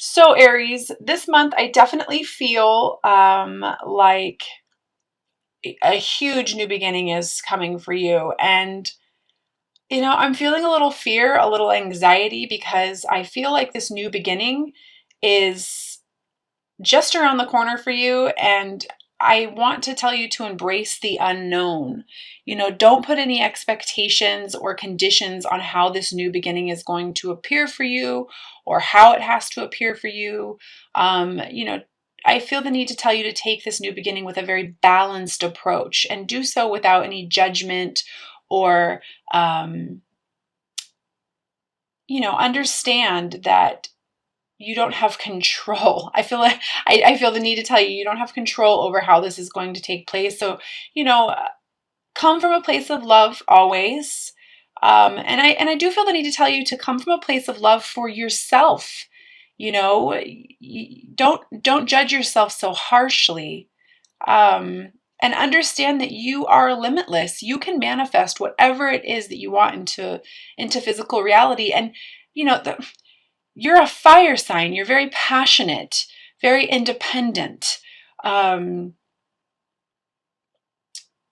So Aries, this month I definitely feel like a huge new beginning is coming for you. And, I'm feeling a little fear, a little anxiety because I feel like this new beginning is just around the corner for you. And I want to tell you to embrace the unknown. Don't put any expectations or conditions on how this new beginning is going to appear for you or how it has to appear for you. I feel the need to tell you to take this new beginning with a very balanced approach and do so without any judgment or, um, understand that you don't have control. I feel like I feel the need to tell you you don't have control over how this is going to take place. So, you know, come from a place of love always. And I do feel the need to tell you to come from a place of love for yourself. Don't judge yourself so harshly. And understand that you are limitless. You can manifest whatever it is that you want into physical reality. And the you're a fire sign. You're very passionate, very independent. Um,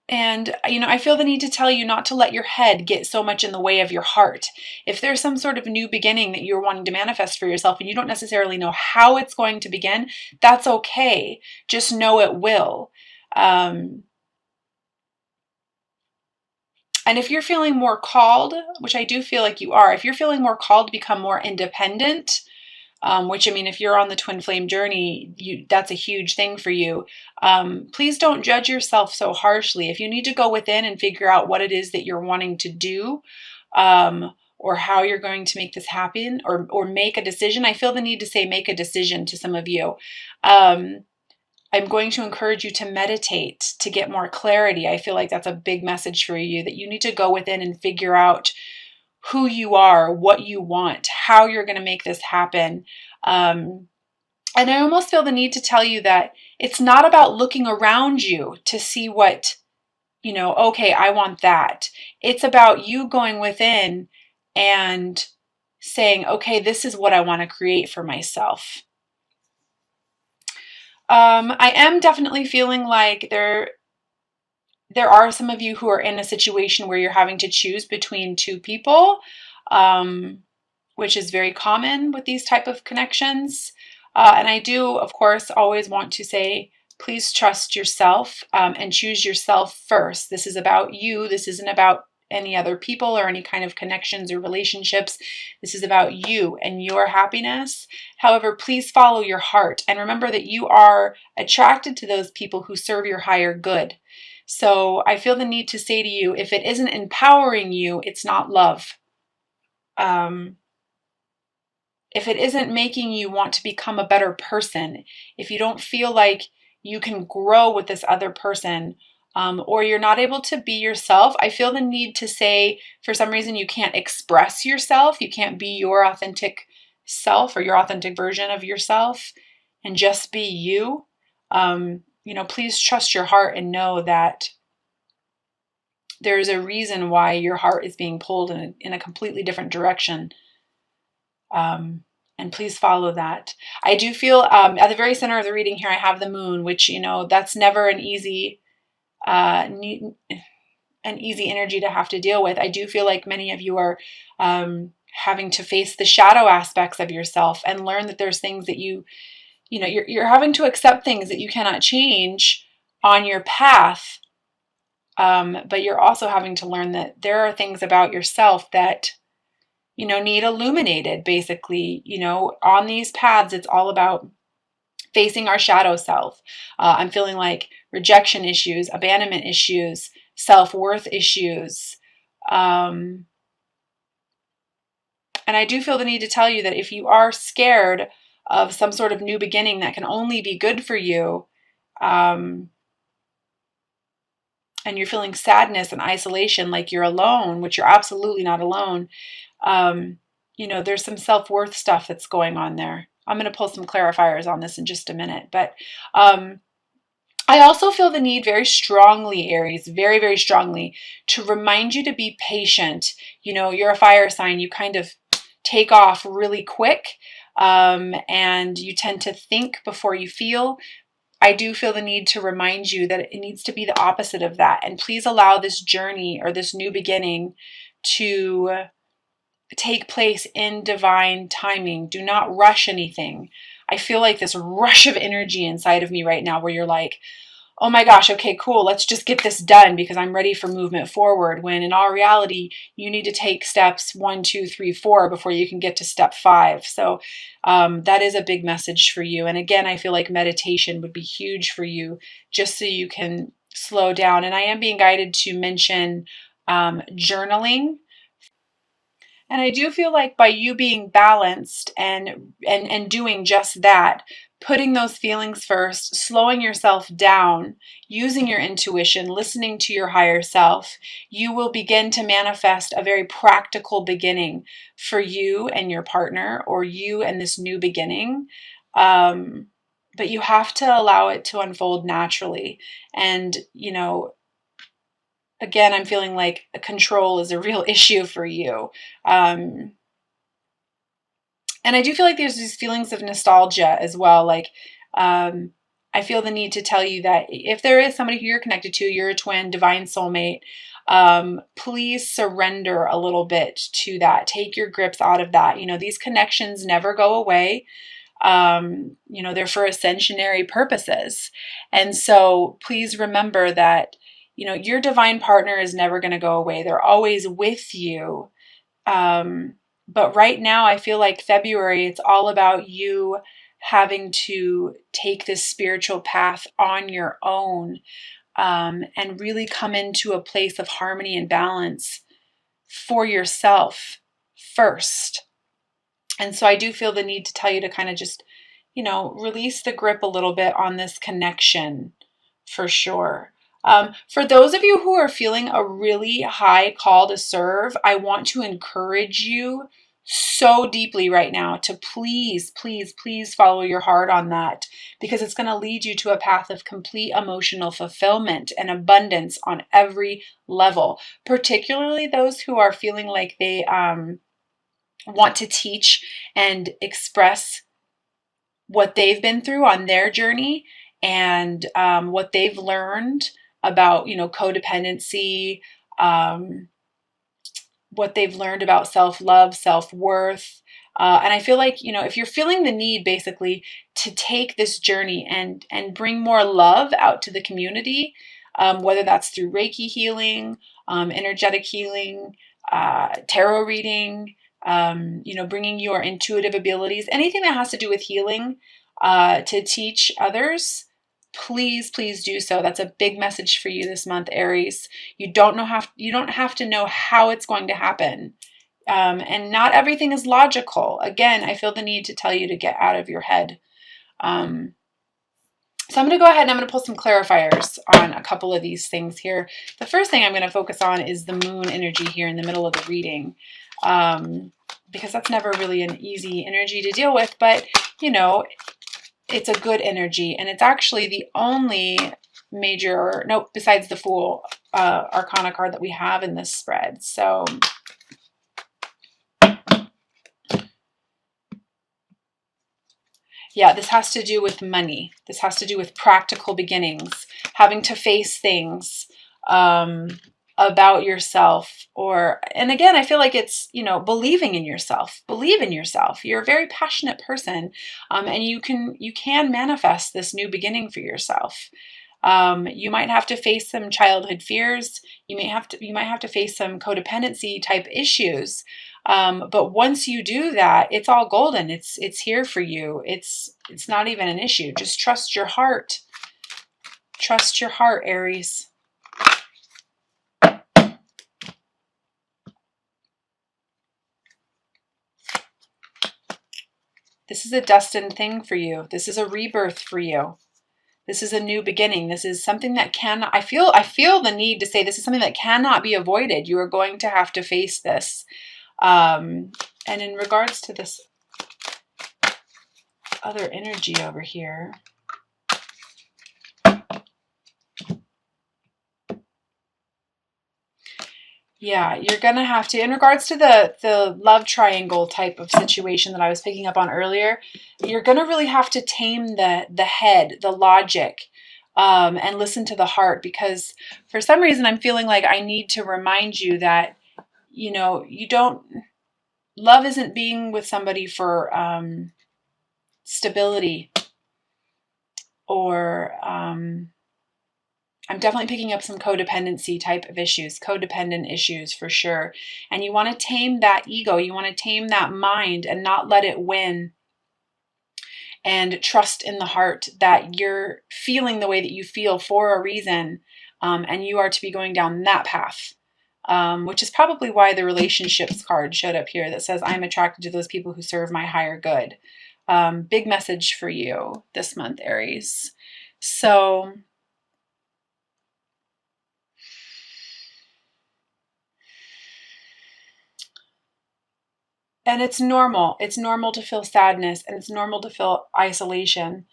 and I feel the need to tell you not to let your head get so much in the way of your heart. If there's some sort of new beginning that you're wanting to manifest for yourself and you don't necessarily know how it's going to begin, that's okay. Just know it will. And if you're feeling more called, which I do feel like you are, if you're feeling more called to become more independent, which, I mean, if you're on the twin flame journey, that's a huge thing for you. Please don't judge yourself so harshly. If you need to go within and figure out what it is that you're wanting to do, or how you're going to make this happen, or make a decision, I feel the need to say make a decision to some of you. I'm going to encourage you to meditate to get more clarity. I feel like that's a big message for you, that you need to go within and figure out who you are, what you want, how you're going to make this happen. And I almost feel the need to tell you that it's not about looking around you to see what, okay, I want that. It's about you going within and saying, okay, this is what I want to create for myself. I am definitely feeling like there are some of you who are in a situation where you're having to choose between two people, which is very common with these type of connections. And I do, of course, always want to say, please trust yourself, and choose yourself first. This is about you. This isn't about any other people or any kind of connections or relationships. This is about you and your happiness. However, please follow your heart and remember that you are attracted to those people who serve your higher good. So I feel the need to say to you, if it isn't empowering you, it's not love. If it isn't making you want to become a better person, if you don't feel like you can grow with this other person, or you're not able to be yourself, I feel the need to say, for some reason, you can't express yourself. You can't be your authentic self or your authentic version of yourself and just be you. Please trust your heart and know that there's a reason why your heart is being pulled in a completely different direction. And please follow that. I do feel at the very center of the reading here, I have the moon, which, that's never an easy energy to have to deal with. I do feel like many of you are having to face the shadow aspects of yourself and learn that there's things that you're having to accept things that you cannot change on your path. But you're also having to learn that there are things about yourself that, need illuminated, basically. On these paths, it's all about facing our shadow self. I'm feeling like rejection issues, abandonment issues, self-worth issues. And I do feel the need to tell you that if you are scared of some sort of new beginning that can only be good for you, and you're feeling sadness and isolation, like you're alone, which you're absolutely not alone, there's some self-worth stuff that's going on there. I'm going to pull some clarifiers on this in just a minute. But I also feel the need very strongly, Aries, very, very strongly, to remind you to be patient. You're a fire sign. You kind of take off really quick. and you tend to think before you feel. I do feel the need to remind you that it needs to be the opposite of that. And please allow this journey or this new beginning to take place in divine timing. Do not rush anything. I feel like this rush of energy inside of me right now where you're like, oh my gosh, okay, cool, let's just get this done because I'm ready for movement forward. When in all reality, you need to take steps 1, 2, 3, 4 before you can get to step 5. So that is a big message for you. And again, I feel like meditation would be huge for you just so you can slow down. And I am being guided to mention journaling. And I do feel like by you being balanced and doing just that, putting those feelings first, slowing yourself down, using your intuition, listening to your higher self, you will begin to manifest a very practical beginning for you and your partner, or you and this new beginning. But you have to allow it to unfold naturally. And, you know, again, I'm feeling like control is a real issue for you. And I do feel like there's these feelings of nostalgia as well. Like, I feel the need to tell you that if there is somebody who you're connected to, you're a twin, divine soulmate, please surrender a little bit to that. Take your grips out of that. You know, these connections never go away. You know, they're for ascensionary purposes. And so please remember that, you know, your divine partner is never going to go away. They're always with you. But right now, I feel like February, it's all about you having to take this spiritual path on your own, and really come into a place of harmony and balance for yourself first. And so I do feel the need to tell you to kind of just, you know, release the grip a little bit on this connection for sure. For those of you who are feeling a really high call to serve, I want to encourage you so deeply right now to please, please, please follow your heart on that, because it's going to lead you to a path of complete emotional fulfillment and abundance on every level, particularly those who are feeling like they want to teach and express what they've been through on their journey, and what they've learned about, you know, codependency, what they've learned about self-love, self-worth. And I feel like, you know, if you're feeling the need basically to take this journey and bring more love out to the community, whether that's through Reiki healing, energetic healing, tarot reading, you know, bringing your intuitive abilities, anything that has to do with healing, to teach others, please, please do so. That's a big message for you this month, Aries. You don't have to know how it's going to happen. And not everything is logical. Again, I feel the need to tell you to get out of your head. So I'm going to go ahead and I'm going to pull some clarifiers on a couple of these things here. The first thing I'm going to focus on is the moon energy here in the middle of the reading, because that's never really an easy energy to deal with, but you know, it's a good energy, and it's actually the only major, nope, besides the Fool Arcana card that we have in this spread. So yeah, this has to do with money. This has to do with practical beginnings, having to face things about yourself, and again, I feel like it's, you know, believing in yourself. Believe in yourself. You're a very passionate person, and you can manifest this new beginning for yourself. You might have to face some childhood fears. You might have to face some codependency type issues. But once you do that, it's all golden. It's here for you. It's not even an issue. Just trust your heart. Trust your heart, Aries. This is a destined thing for you. This is a rebirth for you. This is a new beginning. This is something that I feel the need to say this is something that cannot be avoided. You are going to have to face this. And in regards to this other energy over here, Yeah, you're gonna have to, in regards to the love triangle type of situation that I was picking up on earlier, you're gonna really have to tame the head, the logic, and listen to the heart, because for some reason I'm feeling like I need to remind you that, you know, you don't, love isn't being with somebody for stability, or I'm definitely picking up some codependency type of issues, codependent issues for sure. And you want to tame that ego. You want to tame that mind and not let it win. And trust in the heart that you're feeling the way that you feel for a reason. And you are to be going down that path. Which is probably why the relationships card showed up here that says, I'm attracted to those people who serve my higher good. Big message for you this month, Aries. So, and it's normal. It's normal to feel sadness, and it's normal to feel isolation.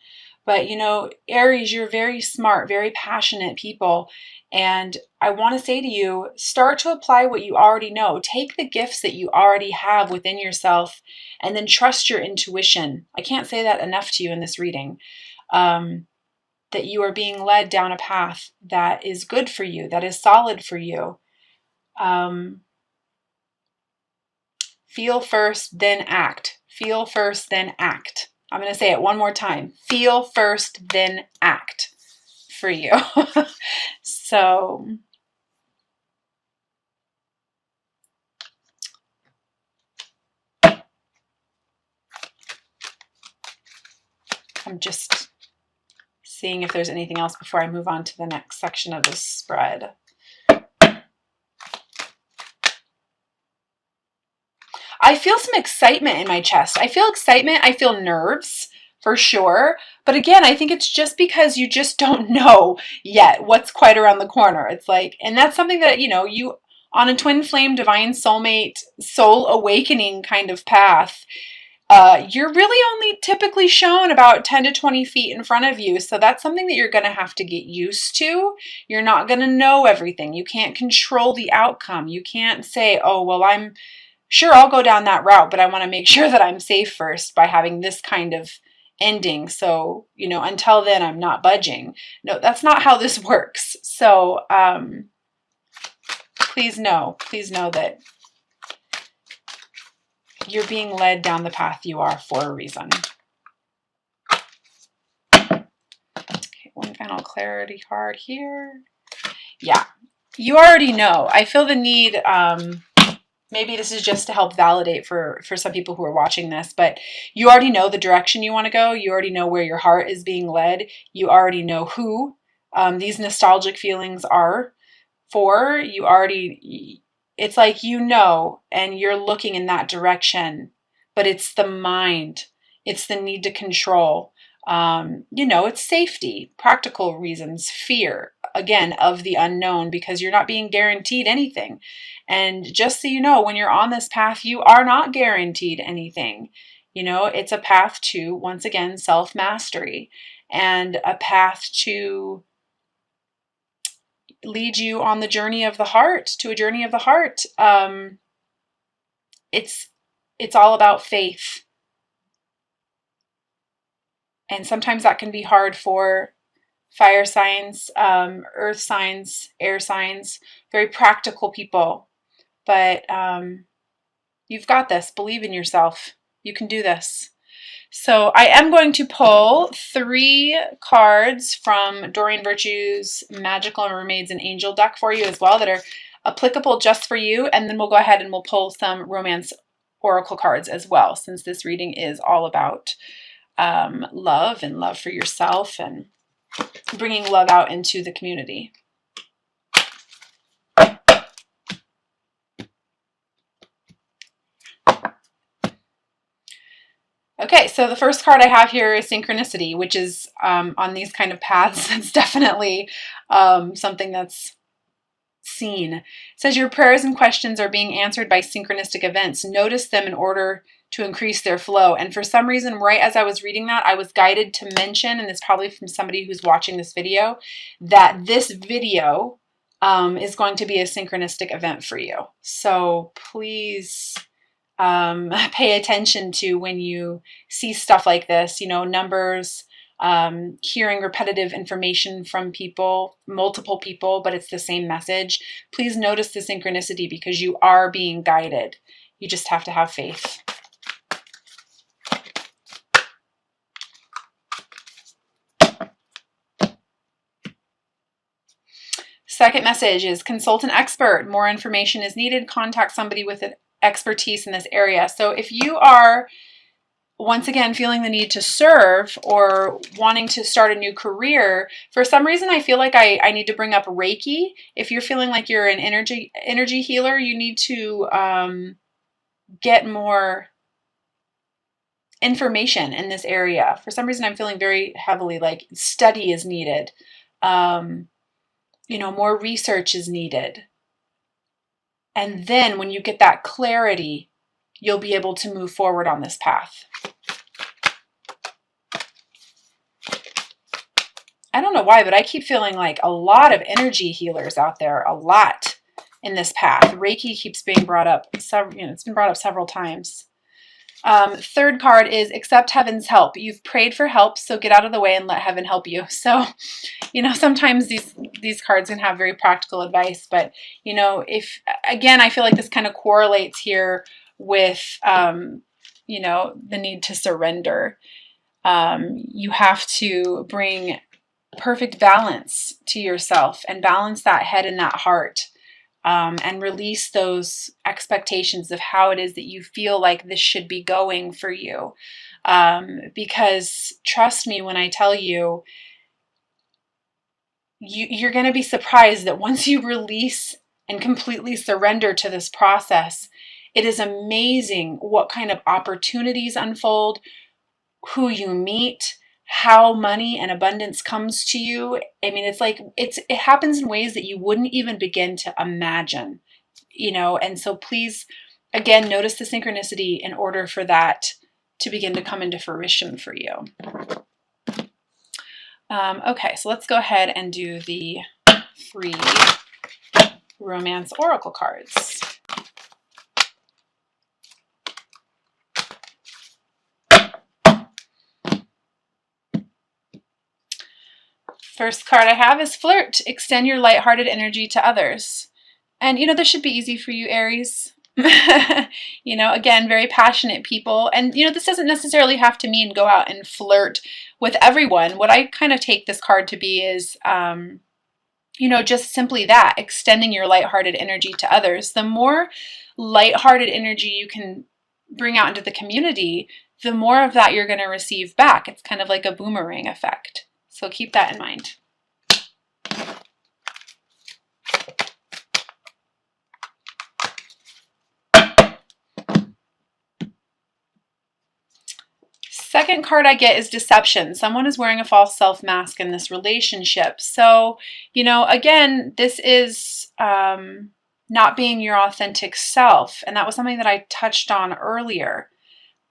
But you know, Aries, you're very smart, very passionate people. And I want to say to you, start to apply what you already know. Take the gifts that you already have within yourself and then trust your intuition. I can't say that enough to you in this reading. That you are being led down a path that is good for you, that is solid for you. Feel first, then act. Feel first, then act. I'm going to say it one more time. Feel first, then act for you. So, I'm just seeing if there's anything else before I move on to the next section of this spread. I feel some excitement in my chest. I feel excitement. I feel nerves for sure. But again, I think it's just because you just don't know yet what's quite around the corner. It's like, and that's something that, you know, you on a twin flame, divine soulmate, soul awakening kind of path, you're really only typically shown about 10 to 20 feet in front of you. So that's something that you're going to have to get used to. You're not going to know everything. You can't control the outcome. You can't say, oh, well, I'm sure I'll go down that route, but I want to make sure that I'm safe first by having this kind of ending. So, you know, until then, I'm not budging. No, that's not how this works. So, please know that you're being led down the path you are for a reason. Okay, one final clarity card here. Yeah, you already know. I feel the need, maybe this is just to help validate for some people who are watching this, but you already know the direction you want to go. You already know where your heart is being led. You already know who these nostalgic feelings are for. You already, it's like, you know, and you're looking in that direction, but it's the mind. It's the need to control. You know, it's safety, practical reasons, fear, again, of the unknown, because you're not being guaranteed anything. And just so you know, when you're on this path, you are not guaranteed anything. You know, it's a path to, once again, self-mastery, and a path to lead you on the journey of the heart, to a journey of the heart. It's all about faith. And sometimes that can be hard for fire signs, earth signs, air signs, very practical people. But you've got this. Believe in yourself. You can do this. So I am going to pull 3 cards from Doreen Virtue's Magical Mermaids and Angel deck for you as well that are applicable just for you. And then we'll go ahead and we'll pull some romance oracle cards as well, since this reading is all about love and love for yourself and bringing love out into the community. Okay, so the first card I have here is synchronicity, which is on these kind of paths, it's definitely something that's seen. It says your prayers and questions are being answered by synchronistic events. Notice them in order to increase their flow. And for some reason, right as I was reading that, I was guided to mention, and it's probably from somebody who's watching this video, that this video is going to be a synchronistic event for you. So please pay attention to when you see stuff like this, you know, numbers, hearing repetitive information from people, multiple people, but it's the same message. Please notice the synchronicity because you are being guided. You just have to have faith. Second message is consult an expert. More information is needed. Contact somebody with an expertise in this area. So if you are, once again, feeling the need to serve or wanting to start a new career, for some reason I feel like I need to bring up Reiki. If you're feeling like you're an energy healer, you need to get more information in this area. For some reason I'm feeling very heavily like study is needed. You know, more research is needed. And then when you get that clarity, you'll be able to move forward on this path. I don't know why, but I keep feeling like a lot of energy healers out there, a lot in this path. Reiki keeps being brought up. It's been brought up several times. Third card is accept heaven's help. You've prayed for help, so get out of the way and let heaven help you. So, you know, sometimes these cards can have very practical advice, but, you know, if, again, I feel like this kind of correlates here with, you know, the need to surrender. You have to bring perfect balance to yourself and balance that head and that heart. And release those expectations of how it is that you feel like this should be going for you. Because trust me when I tell you, you're going to be surprised that once you release and completely surrender to this process, it is amazing what kind of opportunities unfold, who you meet, how money and abundance comes to you. I mean, it's like it happens in ways that you wouldn't even begin to imagine, you know. And so please, again, notice the synchronicity in order for that to begin to come into fruition for you. Okay, so let's go ahead and do the 3 romance oracle cards. First card I have is flirt. Extend your lighthearted energy to others. And, you know, this should be easy for you, Aries. You know, again, very passionate people. And, you know, this doesn't necessarily have to mean go out and flirt with everyone. What I kind of take this card to be is, you know, just simply that, extending your lighthearted energy to others. The more lighthearted energy you can bring out into the community, the more of that you're going to receive back. It's kind of like a boomerang effect. So keep that in mind. Second card I get is deception. Someone is wearing a false self mask in this relationship. So, you know, again, this is not being your authentic self. And that was something that I touched on earlier.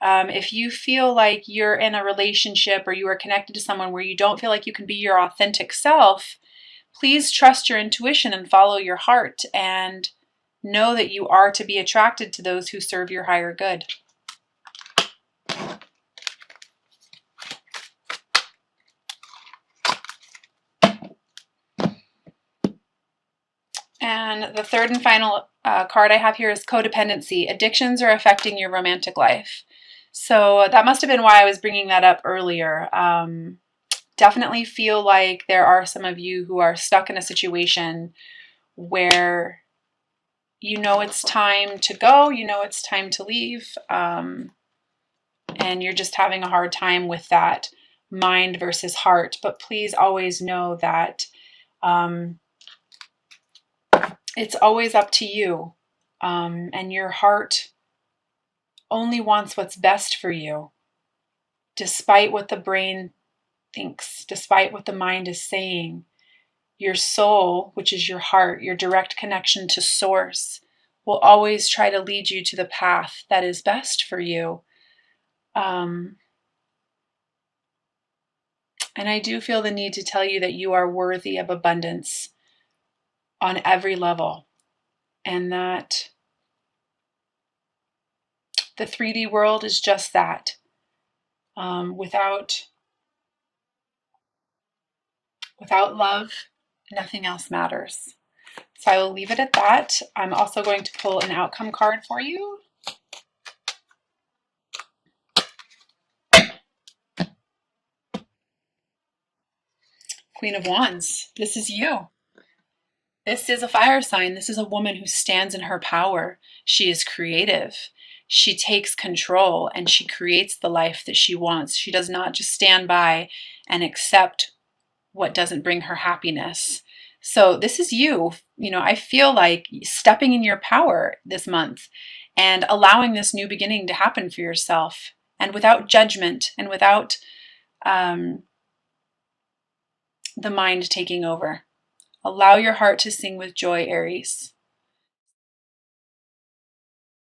If you feel like you're in a relationship or you are connected to someone where you don't feel like you can be your authentic self, please trust your intuition and follow your heart and know that you are to be attracted to those who serve your higher good. And the third and final card I have here is codependency. Addictions are affecting your romantic life. So that must have been why I was bringing that up earlier. Definitely feel like there are some of you who are stuck in a situation where you know it's time to go, you know it's time to leave, and you're just having a hard time with that mind versus heart. But please always know that it's always up to you, and your heart only wants what's best for you, despite what the brain thinks, despite what the mind is saying. Your soul, which is your heart, your direct connection to source, will always try to lead you to the path that is best for you. And I do feel the need to tell you that you are worthy of abundance. on every level. And that the 3D world is just that. Without love, nothing else matters. So I will leave it at that. I'm also going to pull an outcome card for you. Queen of Wands, this is you. This is a fire sign. This is a woman who stands in her power. She is creative. She takes control and she creates the life that she wants. She does not just stand by and accept what doesn't bring her happiness. So this is you. You know, I feel like stepping in your power this month and allowing this new beginning to happen for yourself, and without judgment and without the mind taking over. Allow your heart to sing with joy, Aries.